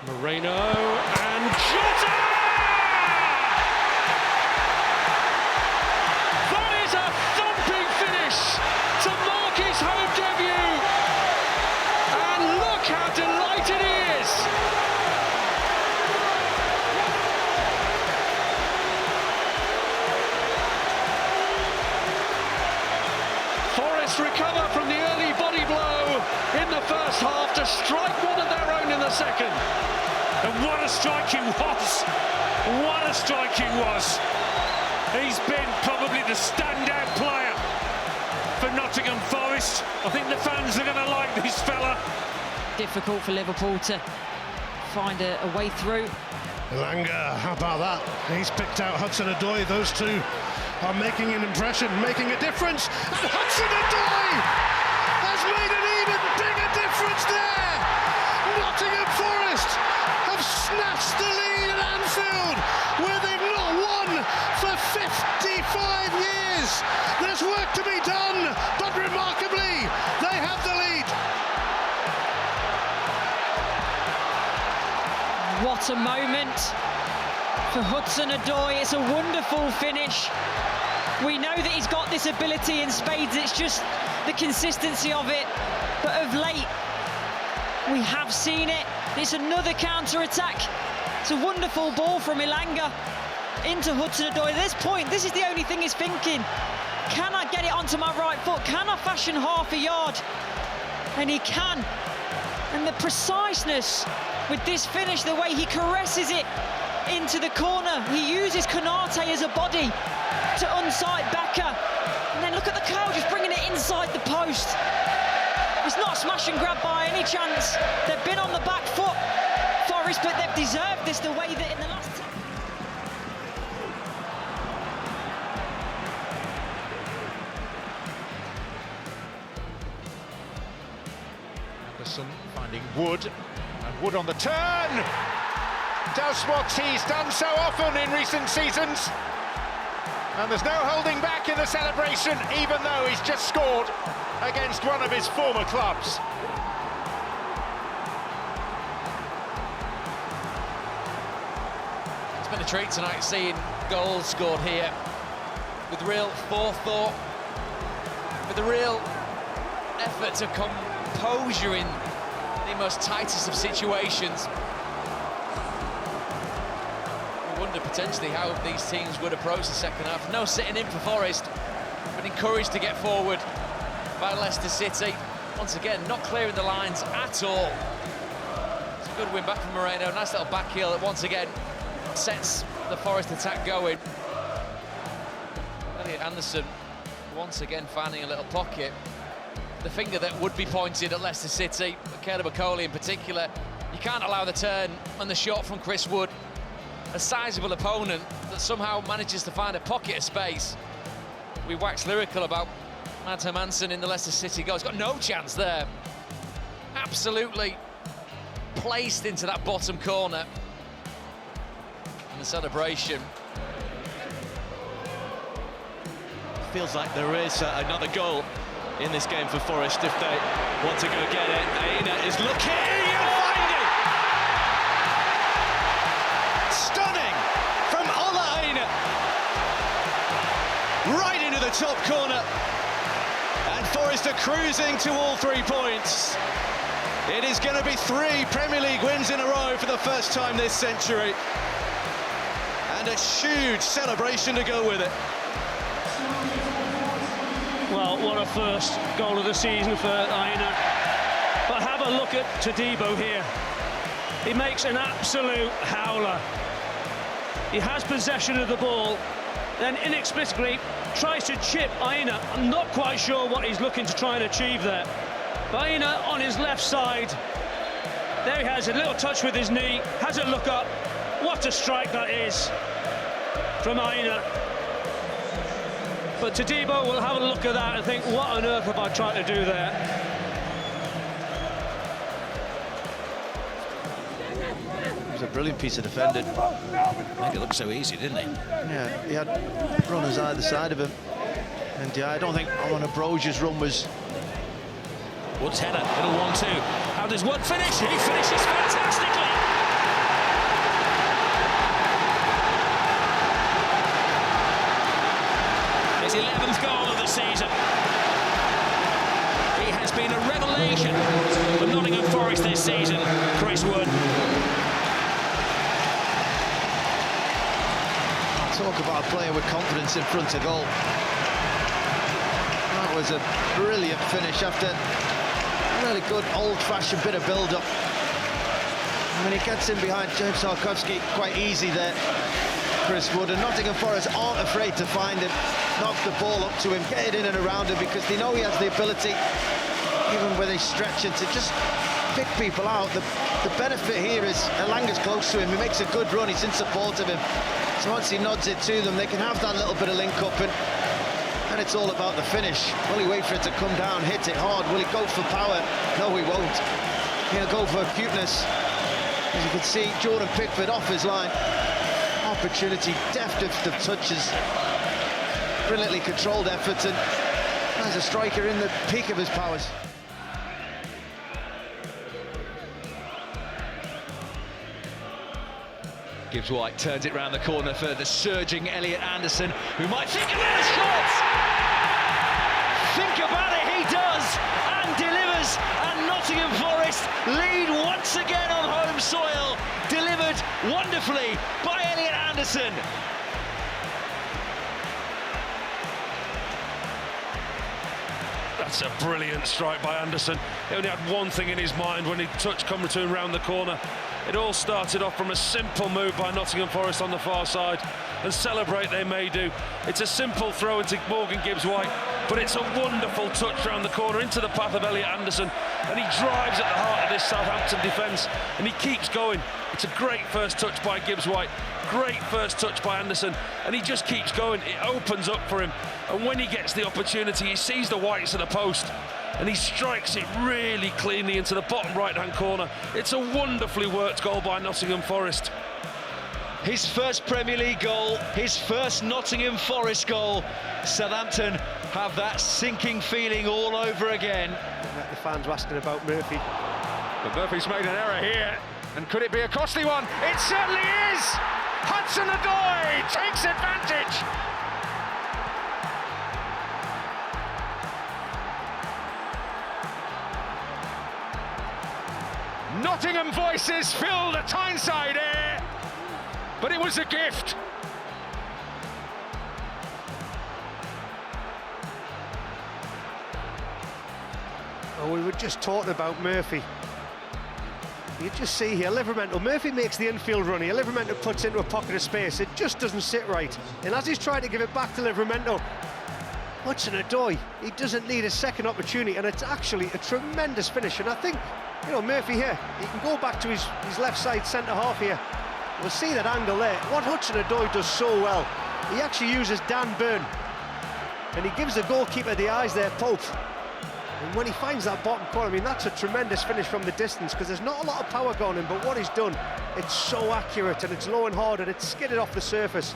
Moreno and Jota! That is a thumping finish to mark his home debut. And look how delighted he is. Forest recover from the early body blow in the first half to strike one of their own in the second. And what a strike it was! What a strike it was! He's been probably the standout player for Nottingham Forest. I think the fans are going to like this fella. Difficult for Liverpool to find a way through. Elanga, how about that? He's picked out Hudson-Odoi. Those two are making an impression, making a difference. And Hudson-Odoi has made an even bigger difference there. Nottingham Forest have snatched the lead at Anfield, where they've not won for 55 years. There's work to be done, but remarkably, they have the lead. What a moment for Hudson-Odoi. It's a wonderful finish. We know that he's got this ability in spades, it's just the consistency of it. But of late, we have seen it. It's another counter-attack. It's a wonderful ball from Elanga into Hudson-Odoi. At this point, this is the only thing he's thinking. Can I get it onto my right foot? Can I fashion half a yard? And he can. And the preciseness with this finish, the way he caresses it into the corner. He uses Konate as a body to unsight Baka. And then look at the crowd just bringing it inside the post. It's not smash and grab by any chance. They've been on the back foot, Forest, but they've deserved this the way that in the last... Anderson finding Wood, and Wood on the turn! Does what he's done so often in recent seasons. And there's no holding back in the celebration, even though he's just scored against one of his former clubs. It's been a treat tonight seeing goals scored here with real forethought, with a real effort to compose you in the most tightest of situations. We wonder potentially how these teams would approach the second half. No sitting in for Forest, but encouraged to get forward by Leicester City. Once again, not clearing the lines at all. It's a good win back from Moreno. Nice little back heel that once again sets the Forest attack going. Elliot Anderson once again finding a little pocket. The finger that would be pointed at Leicester City, Kelly McCauley in particular. You can't allow the turn and the shot from Chris Wood. A sizable opponent that somehow manages to find a pocket of space. We wax lyrical about Mads Hermansen in the Leicester City goal. He's got no chance there. Absolutely placed into that bottom corner. And the celebration. Feels like there is another goal in this game for Forest if they want to go get it. Aina is looking and finding! Stunning from Ola Aina. Right into the top corner. And Forest are cruising to all 3 points. It is going to be 3 Premier League wins in a row for the first time this century. And a huge celebration to go with it. Well, what a first goal of the season for Aina. But have a look at Todibo here. He makes an absolute howler. He has possession of the ball, then inexplicably tries to chip Aina. I'm not quite sure what he's looking to try and achieve there. But Aina on his left side. There he has a little touch with his knee, has a look up. What a strike that is from Aina. But Todibo will have a look at that and think, what on earth have I tried to do there? It was a brilliant piece of defending. Make it look so easy, didn't he? Yeah, he had runners either side of him. And yeah, I don't think Alan Abrosia's run was... Wood's header, little 1-2. How does Wood finish? He finishes fantastically! 11th goal of the season. He has been a revelation for Nottingham Forest this season, Chris Wood. Talk about a player with confidence in front of goal. That was a brilliant finish after a really good old-fashioned bit of build-up. When he gets in behind James Tarkowski, quite easy there, Chris Wood. And Nottingham Forest aren't afraid to find him, knock the ball up to him, get it in and around him, because they know he has the ability, even when they stretch it, to just pick people out. The benefit here is Elanga's close to him, he makes a good run, he's in support of him. So once he nods it to them, they can have that little bit of link-up, and it's all about the finish. Will he wait for it to come down, hit it hard? Will he go for power? No, he won't. He'll go for cuteness. As you can see, Jordan Pickford off his line. Opportunity, deft of touches. Brilliantly controlled effort, and as a striker in the peak of his powers. Gibbs White turns it round the corner for the surging Elliot Anderson, who might think about a shot! Think about it, he does, and delivers, and Nottingham Forest lead once again on home soil, delivered wonderfully by Elliot Anderson. That's a brilliant strike by Anderson. He only had one thing in his mind when he touched coming to him round the corner. It all started off from a simple move by Nottingham Forest on the far side, and celebrate they may do. It's a simple throw into Morgan Gibbs-White, but it's a wonderful touch round the corner into the path of Elliot Anderson, and he drives at the heart of this Southampton defence, and he keeps going. It's a great first touch by Gibbs-White, great first touch by Anderson, and he just keeps going. It opens up for him, and when he gets the opportunity, he sees the whites of the post, and he strikes it really cleanly into the bottom right-hand corner. It's a wonderfully worked goal by Nottingham Forest. His first Premier League goal, his first Nottingham Forest goal. Southampton have that sinking feeling all over again. The fans were asking about Murphy. But Murphy's made an error here, and could it be a costly one? It certainly is! Hudson-Odoi takes advantage! Nottingham voices fill the Tyneside air, but it was a gift. Oh, we were just talking about Murphy. You just see here, Livermore, Murphy makes the infield run here, Livermore puts into a pocket of space, it just doesn't sit right. And as he's trying to give it back to Livermore, Hudson-Odoi, he doesn't need a second opportunity, and it's actually a tremendous finish. And I think, you know, Murphy here, he can go back to his left side centre half here. We'll see that angle there. What Hudson-Odoi does so well, he actually uses Dan Burn, and he gives the goalkeeper the eyes there, Pope. And when he finds that bottom corner, I mean, that's a tremendous finish from the distance, because there's not a lot of power going in, but what he's done, it's so accurate, and it's low and hard, and it's skidded off the surface.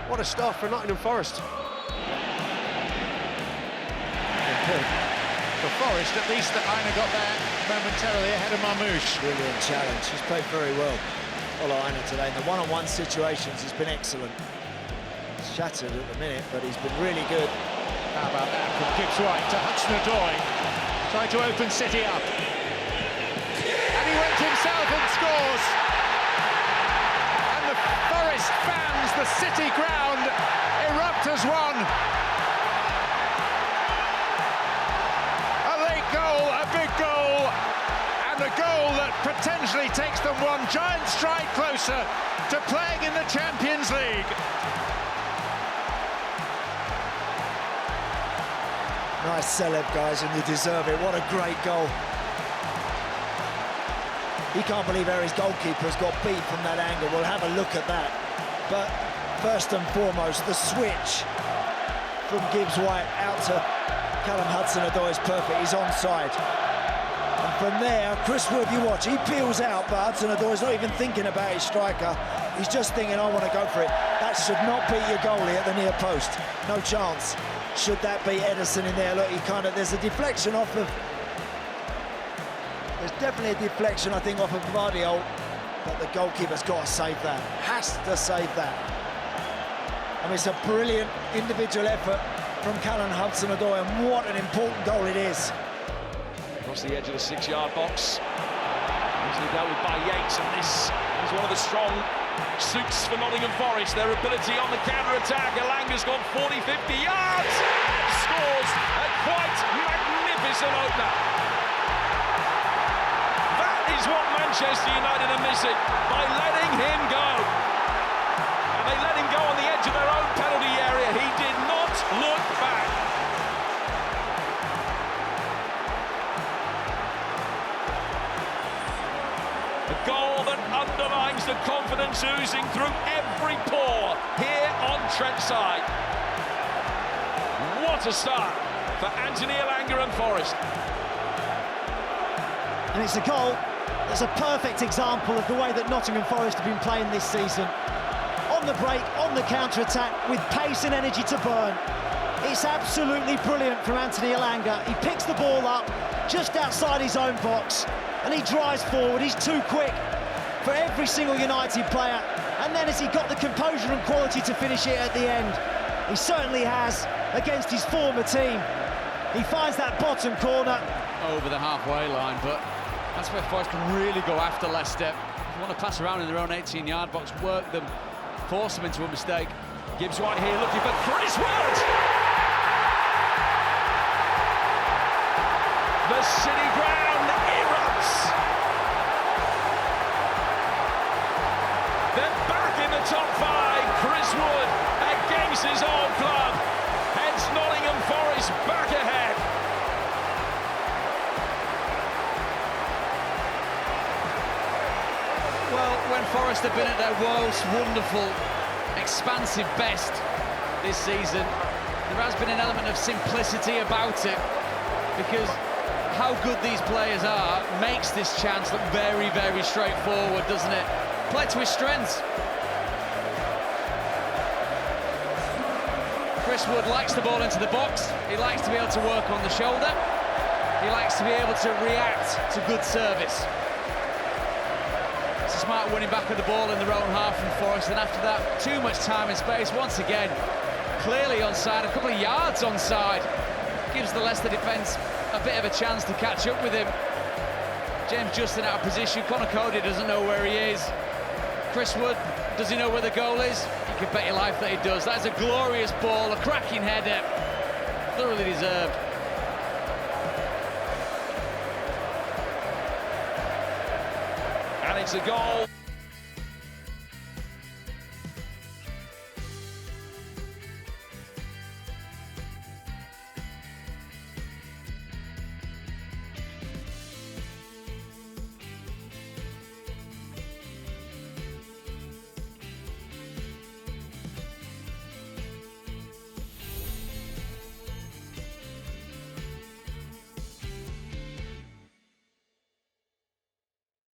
What a start for Nottingham Forest. For Forest, at least that Aina got there momentarily ahead of Marmouche. Brilliant challenge. He's played very well, Aina, today. In the one-on-one situations, he's been excellent. He's shattered at the minute, but he's been really good. How about that from Gibbs-White to Hudson-Odoi, trying to open City up. And he went himself and scores. And the Forest fans, the City ground, erupt as one. A late goal, a big goal, and a goal that potentially takes them one giant stride closer to playing in the Champions League. Nice celeb, guys, and you deserve it. What a great goal. He can't believe how his goalkeeper's got beat from that angle. We'll have a look at that. But first and foremost, the switch from Gibbs-White out to Callum Hudson-Odoi is perfect. He's onside. And from there, Chris Wood, you watch, he peels out, but Hudson-Odoi's not even thinking about his striker. He's just thinking, I want to go for it. That should not beat your goalie at the near post. No chance. Should that be Edison in there? Look, there's a deflection off of... There's definitely a deflection, I think, off of Vardio, but the goalkeeper's got to save that. Has to save that. I mean, it's a brilliant individual effort from Callum Hudson-Odoi, and what an important goal it is. Across the edge of the 6-yard box. Easily dealt with by Yates, and this is one of the strong suits for Nottingham Forest. Their ability on the counter-attack. Elanga's gone 40, 50 yards! Scores a quite magnificent opener. That is what Manchester United are missing by letting him go. And they let him go on the edge of their own penalty area. He did not look back. A goal that underlines the confidence oozing through every pore here on Trentside. What a start for Anthony Elanga and Forest. And it's a goal that's a perfect example of the way that Nottingham Forest have been playing this season. On the break, on the counter-attack, with pace and energy to burn. It's absolutely brilliant from Anthony Elanga. He picks the ball up just outside his own box, and he drives forward. He's too quick for every single United player. And then has he got the composure and quality to finish it at the end? He certainly has against his former team. He finds that bottom corner. Over the halfway line, but that's where Forest can really go after Leicester. If you want to pass around in their own 18-yard box, work them, force them into a mistake. Gibbs White here looking for Chris Wood. The City ground erupts. They're back in the top 5. Chris Wood against his old club. Hence Nottingham Forest back ahead. Well, when Forest have been at their most wonderful, expansive best this season, there has been an element of simplicity about it, because how good these players are makes this chance look very, very straightforward, doesn't it? Play to his strengths. Chris Wood likes the ball into the box. He likes to be able to work on the shoulder. He likes to be able to react to good service. It's a smart winning back of the ball in their own half from Forest, and after that, too much time and space. Once again, clearly onside, a couple of yards onside. Gives the Leicester defence a bit of a chance to catch up with him. James Justin out of position. Conor Cody doesn't know where he is. Chris Wood, does he know where the goal is? You can bet your life that he does. That's a glorious ball, a cracking header. Thoroughly deserved. And it's a goal.